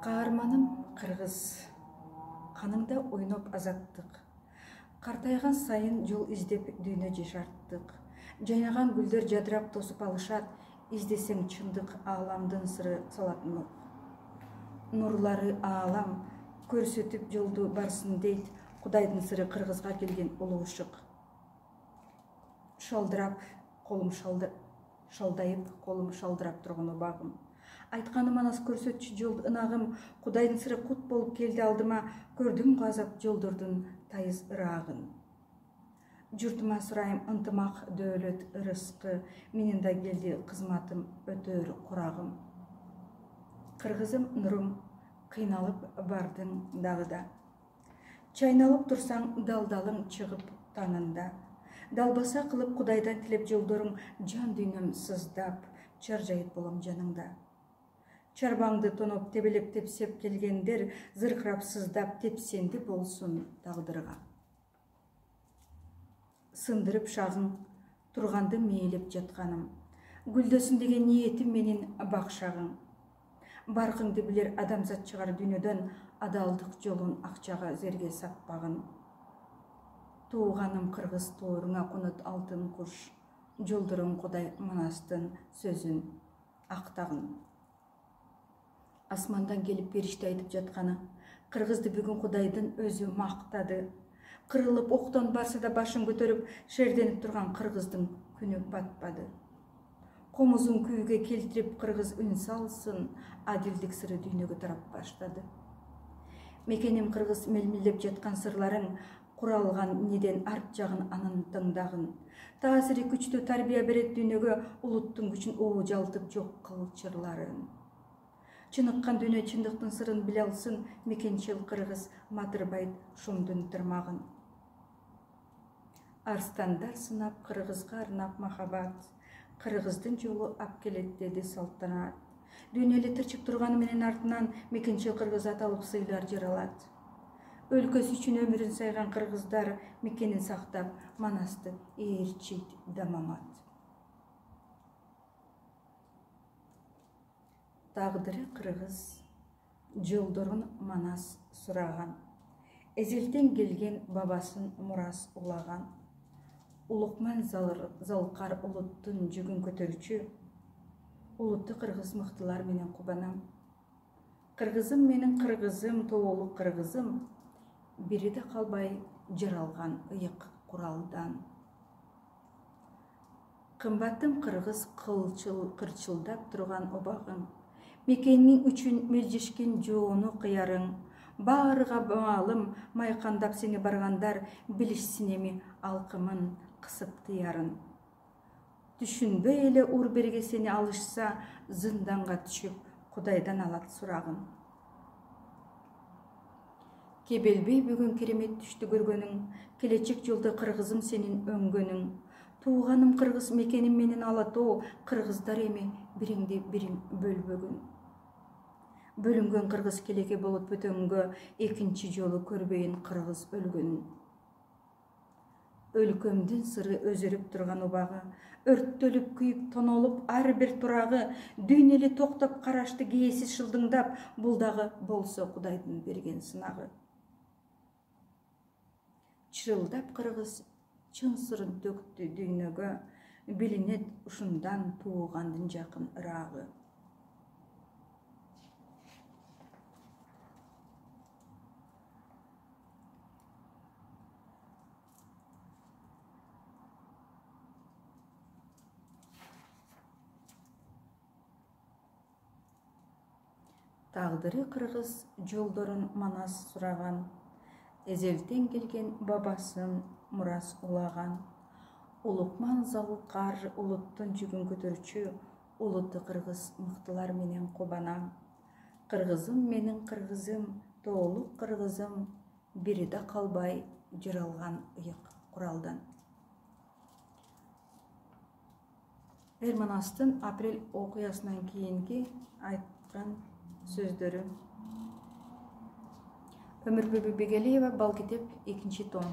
Каарманым кыргыз, каныңда ойноп азаттык. Картайган сайын жол издеп дүйнө жашарттык. Жайнаган гүлдөр жадырап тосуп алышат, издесең чындык ааламдын сыры салатмык. Нурлары аалам көрсөтүп жолду барсын дейт, Кудайдын сыры кыргызга келген улуу ышык. Шалдайып колум шалдырап турган убагым. Айтканы манас көрсөтчү жол ынагым, Кудайдын сыры кут болуп келди алдыма, көрдүм газап жолдордун тайыз ыраагын. Журтума сурайым ынтымак, дөөлөт, ырыскы, менин да келди кызматым, өтөр курагым. Кыргызым нурум, кыйналып бардың дагы да. Чайналып турсаң далдалың чыгып таңында. Далбаса кылып Кудайдан тилеп жолдоруң, жан дүйнөм сыздап, чаржайыт болом жаныңда. Чарбаңды тоноп тебелеп тепсеп келгендер, зыркырап сыздап тепсенди болсун тагдырга. Сындырып шагың, турганды мээлеп жатканым, гүлдөсүн деген ниетим менин бакшагың. Баркыңды билер адамзат чыгар дүйнөдөн, адалдык жолун акчага зерге сатпагын. Тууганым кыргыз тооруңа конот алтын куш, жолдоруң Кудай манастын сөзүн актагын. Асмандан келип периште айтып жатканы, кыргызды бүгүн Кудайдын өзү мактады. Кырылып октон барса да башын көтөрүп, шерденип турган кыргыздын күнү батпады. Комузун күйгө келтирип кыргыз үн салсын, адилдик сыры дүйнөгө тарап баштады. Мекеним кыргыз мелмилдеп жаткан сырларың, куралган неден арт жагын анын тыңдагын. Таасири күчтүү тарбия берет дүйнөгө, улуттун күчүн оожалтып жок кыл чырларын. Чыныккан дүйнө чындыктын сырын биле алсын, мекенчил кыргыз матырбайт шумдун тырмагын. Арстандар сынап кыргызга арнап махабат, кыргыздын жолу ап келет деди салтанат. Дүйнө эле тырчып турганы менен артынан мекенчил кыргыз аталып сыйлар жаралат. Өлкөсү үчүн өмүрүн сайган кыргыздар мекенин сактап, манасты ээрчийт дамамат. Тагдыры кыргыз, жолдорун манас сураган, эзелтен келген бабасын мурас улаган. Улукман залкар улуттун жүгүн көтөрчү, улутту кыргыз мыктылар менен кубанам. Кыргызым менин кыргызым, тоолук кыргызым, бири да калбай жаралган ыйык куралдан. Кымбаттым кыргыз кырчылдап турган убагың, мекениң үчүн мелжешкен жоону кыярың. Баарыга маалым, майкандап сени баргандар, билишсин эми алкымын кысып тыярын. Түшүнбөй эле ур берге сени алышса, зынданга түшүп Кудайдан алат сурагын. Кебелбей бүгүн керемет түштү көргөнүң, келечек жолдо кыргызым сенин өңгөнүң. Тууганым кыргыз, мекеним менин ала тоо, кыргыздар эми бириңди бириң бөлбөгүн. Бөлүнгөн кыргыз келеке болот бөтөнгө, экинчи жолу көрбөйүн кыргыз өлгөнүн. Өлкөмдүн сыры өзөрүп турган убагы, өрттөлүп күйүп тонолуп ар бир турагы, дүйнө эле токтоп карашты кээсиз шылдыңдап, бул дагы болсо Кудайдын берген сынагы. Чырылдап кыргыз чын сырын төктү дүйнөгө, билинет ушундан туугандын жакын ыраагы. Тагдыры кыргыз, жолдорун манас сураган, эзелтен келген бабасын мурас улаган. Улукман залкар улуттун жүгүн көтөрчү, улутту кыргыз мыктылар менен кубанам. Кыргызым менин кыргызым, тоолук кыргызым, бири да калбай жаралган ыйык куралдан. Манастын апрель окуясынан кийинки айткан сөздөрү. Өмүрбү Бегелиева, Балкитеп, 2-том.